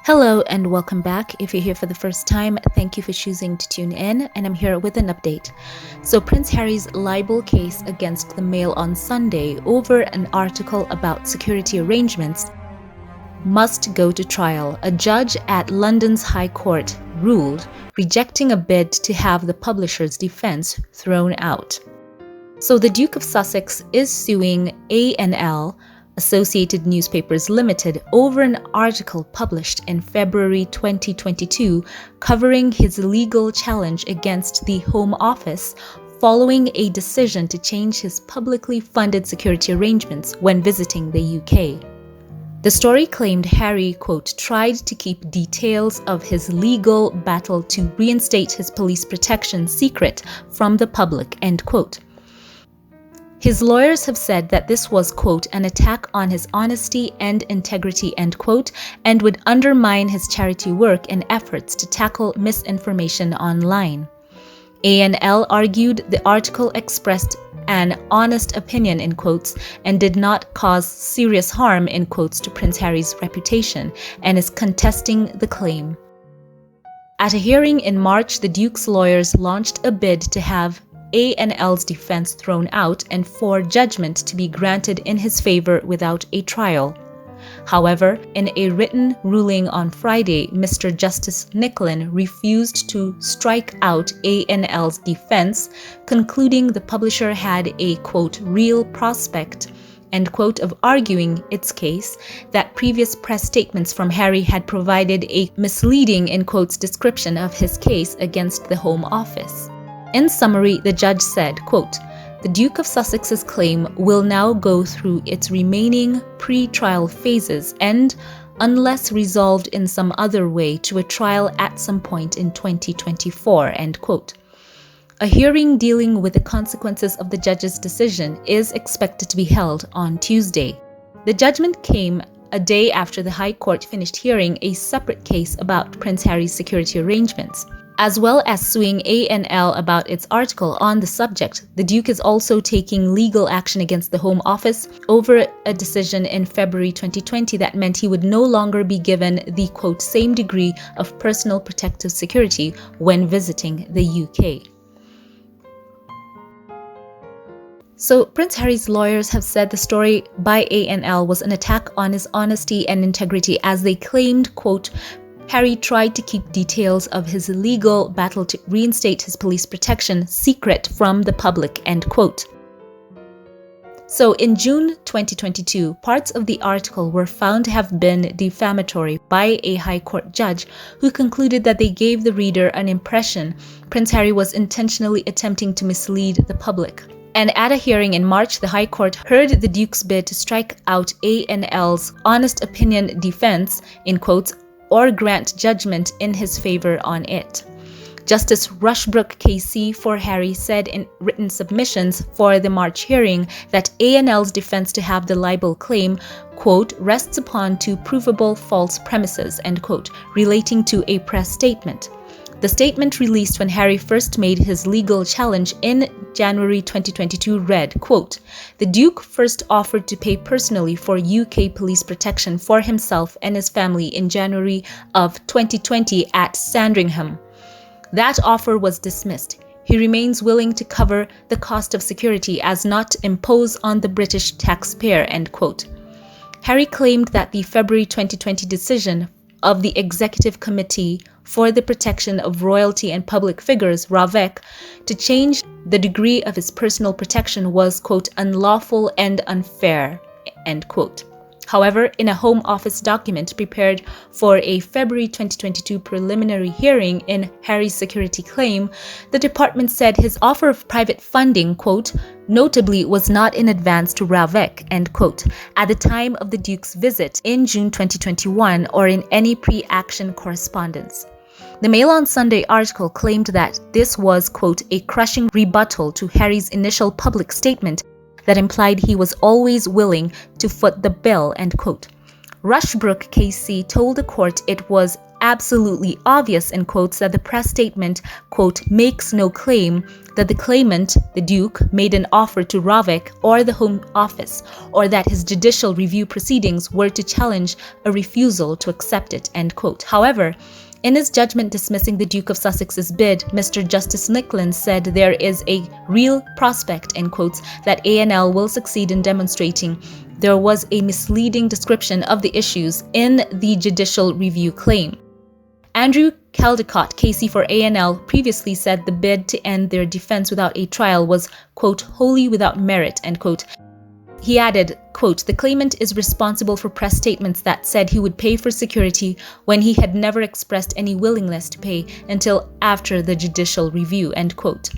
Hello and welcome back. If you're here for the first time, thank you for choosing to tune in, and I'm here with an update. So Prince Harry's libel case against the Mail on Sunday over an article about security arrangements must go to trial. A judge at London's High Court ruled, rejecting a bid to have the publisher's defense thrown out. So the Duke of Sussex is suing A&L, Associated Newspapers Limited, over an article published in February 2022 covering his legal challenge against the Home Office following a decision to change his publicly funded security arrangements when visiting the UK. The story claimed Harry, quote, tried to keep details of his legal battle to reinstate his police protection secret from the public, end quote. His lawyers have said that this was, quote, an attack on his honesty and integrity, end quote, and would undermine his charity work and efforts to tackle misinformation online. A&L argued the article expressed an honest opinion, in quotes, and did not cause serious harm, in quotes, to Prince Harry's reputation, and is contesting the claim. At a hearing in March, the Duke's lawyers launched a bid to have A&L's defense thrown out and for judgment to be granted in his favor without a trial. However, in a written ruling on Friday, Mr. Justice Nicklin refused to strike out A&L's defense, concluding the publisher had a, quote, real prospect, end quote, of arguing its case, that previous press statements from Harry had provided a misleading, in quotes, description of his case against the Home Office. In summary, the judge said, quote, the Duke of Sussex's claim will now go through its remaining pre-trial phases and, unless resolved in some other way, to a trial at some point in 2024, end quote. A hearing dealing with the consequences of the judge's decision is expected to be held on Tuesday. The judgment came a day after the High Court finished hearing a separate case about Prince Harry's security arrangements. As well as suing A&L about its article on the subject, the Duke is also taking legal action against the Home Office over a decision in February 2020 that meant he would no longer be given the, quote, same degree of personal protective security when visiting the UK. So Prince Harry's lawyers have said the story by A&L was an attack on his honesty and integrity, as they claimed, quote, Harry tried to keep details of his legal battle to reinstate his police protection secret from the public, end quote. So in June 2022, parts of the article were found to have been defamatory by a High Court judge who concluded that they gave the reader an impression Prince Harry was intentionally attempting to mislead the public. And at a hearing in March, the High Court heard the Duke's bid to strike out A&L's honest opinion defense, in quotes, or grant judgment in his favor on it. Justice Rushbrook KC for Harry said in written submissions for the March hearing that A&L's defense to have the libel claim, quote, rests upon two provable false premises, end quote, relating to a press statement. The statement released when Harry first made his legal challenge in January 2022 read, quote, the Duke first offered to pay personally for UK police protection for himself and his family in January of 2020 at Sandringham. That offer was dismissed. He remains willing to cover the cost of security as not to impose on the British taxpayer, end quote. Harry claimed that the February 2020 decision of the Executive Committee for the Protection of Royalty and Public Figures, RAVEC, to change the degree of his personal protection was, quote, unlawful and unfair, end quote. However, in a Home Office document prepared for a February 2022 preliminary hearing in Harry's security claim, the department said his offer of private funding, quote, notably was not in advance to RAVEC, end quote, at the time of the Duke's visit in June 2021 or in any pre-action correspondence. The Mail on Sunday article claimed that this was, quote, a crushing rebuttal to Harry's initial public statement that implied he was always willing to foot the bill, end quote. Rushbrook KC told the court it was absolutely obvious," in quotes, that the press statement, quote, "makes no claim that the claimant, the Duke, made an offer to Ravik or the Home Office, or that his judicial review proceedings were to challenge a refusal to accept it," end quote. However, in his judgment dismissing the Duke of Sussex's bid, Mr. Justice Nicklin said there is a real prospect, in quotes, that ANL will succeed in demonstrating there was a misleading description of the issues in the judicial review claim. Andrew Caldecott, KC for ANL, previously said the bid to end their defense without a trial was, quote, "wholly without merit," end quote. He added, quote, "The claimant is responsible for press statements that said he would pay for security when he had never expressed any willingness to pay until after the judicial review," end quote.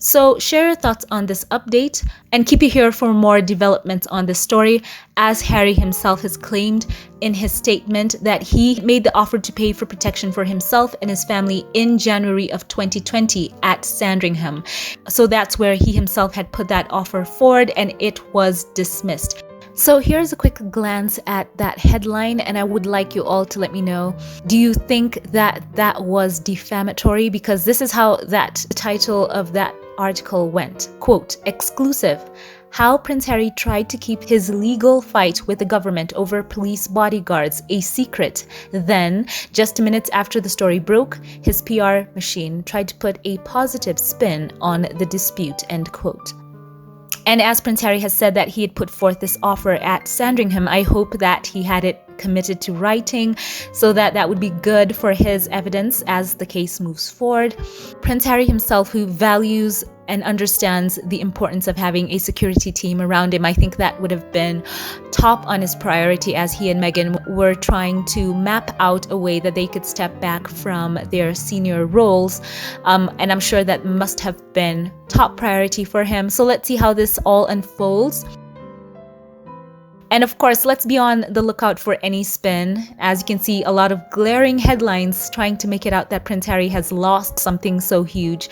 So share your thoughts on this update and keep it here for more developments on this story, as Harry himself has claimed in his statement that he made the offer to pay for protection for himself and his family in January of 2020 at Sandringham. So that's where he himself had put that offer forward and it was dismissed. So here's a quick glance at that headline, and I would like you all to let me know, do you think that that was defamatory? Because this is how that title of that article went, quote, "Exclusive: How Prince Harry tried to keep his legal fight with the government over police bodyguards a secret. Then, just minutes after the story broke, his PR machine tried to put a positive spin on the dispute," end quote. And as Prince Harry has said that he had put forth this offer at Sandringham, I hope that he had it committed to writing so that that would be good for his evidence as the case moves forward. Prince Harry himself, who values and understands the importance of having a security team around him, I think that would have been top on his priority as he and Meghan were trying to map out a way that they could step back from their senior roles. And I'm sure that must have been top priority for him. So let's see how this all unfolds. And of course, let's be on the lookout for any spin. As you can see, a lot of glaring headlines trying to make it out that Prince Harry has lost something so huge.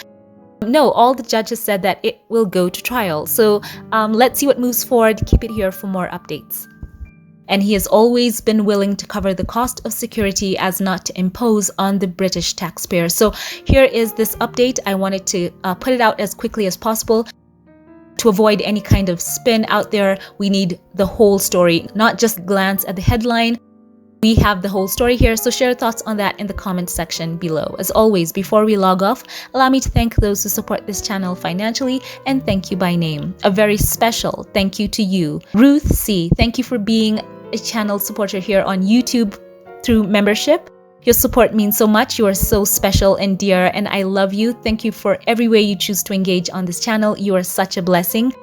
No, all the judges said that it will go to trial. So let's see what moves forward. Keep it here for more updates. And he has always been willing to cover the cost of security as not to impose on the British taxpayer. So here is this update. I wanted to put it out as quickly as possible. To avoid any kind of spin out there, we need the whole story, not just glance at the headline. We have the whole story here, so share thoughts on that in the comment section below. As always, before we log off, allow me to thank those who support this channel financially and thank you by name. A very special thank you to you. Ruth C, thank you for being a channel supporter here on YouTube through membership. Your support means so much. You are so special and dear, and I love you. Thank you for every way you choose to engage on this channel. You are such a blessing.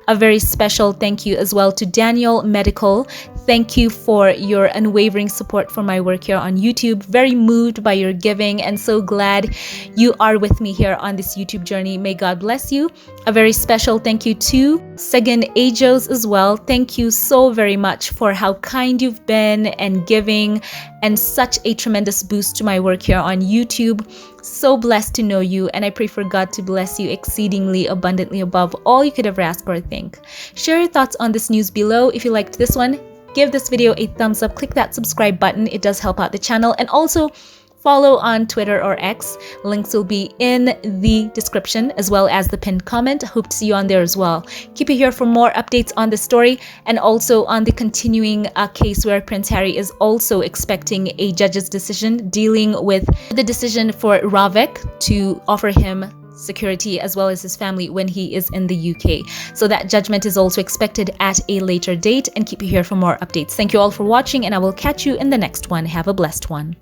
A very special thank you as well to Daniel Medical. Thank you for your unwavering support for my work here on YouTube. Very moved by your giving and so glad you are with me here on this YouTube journey. May God bless you. A very special thank you to Sagan Ajos as well. Thank you so very much for how kind you've been and giving and such a tremendous boost to my work here on YouTube. So blessed to know you, and I pray for God to bless you exceedingly abundantly above all you could ever ask or think. Share your thoughts on this news below. If you liked this one, give this video a thumbs up, click that subscribe button. It does help out the channel, and also follow on Twitter or X. Links will be in the description as well as the pinned comment. Hope to see you on there as well. Keep it here for more updates on the story and also on the continuing case where Prince Harry is also expecting a judge's decision dealing with the decision for Ravik to offer him security as well as his family when he is in the UK. So that judgment is also expected at a later date, and keep you here for more updates. Thank you all for watching, and I will catch you in the next one. Have a blessed one.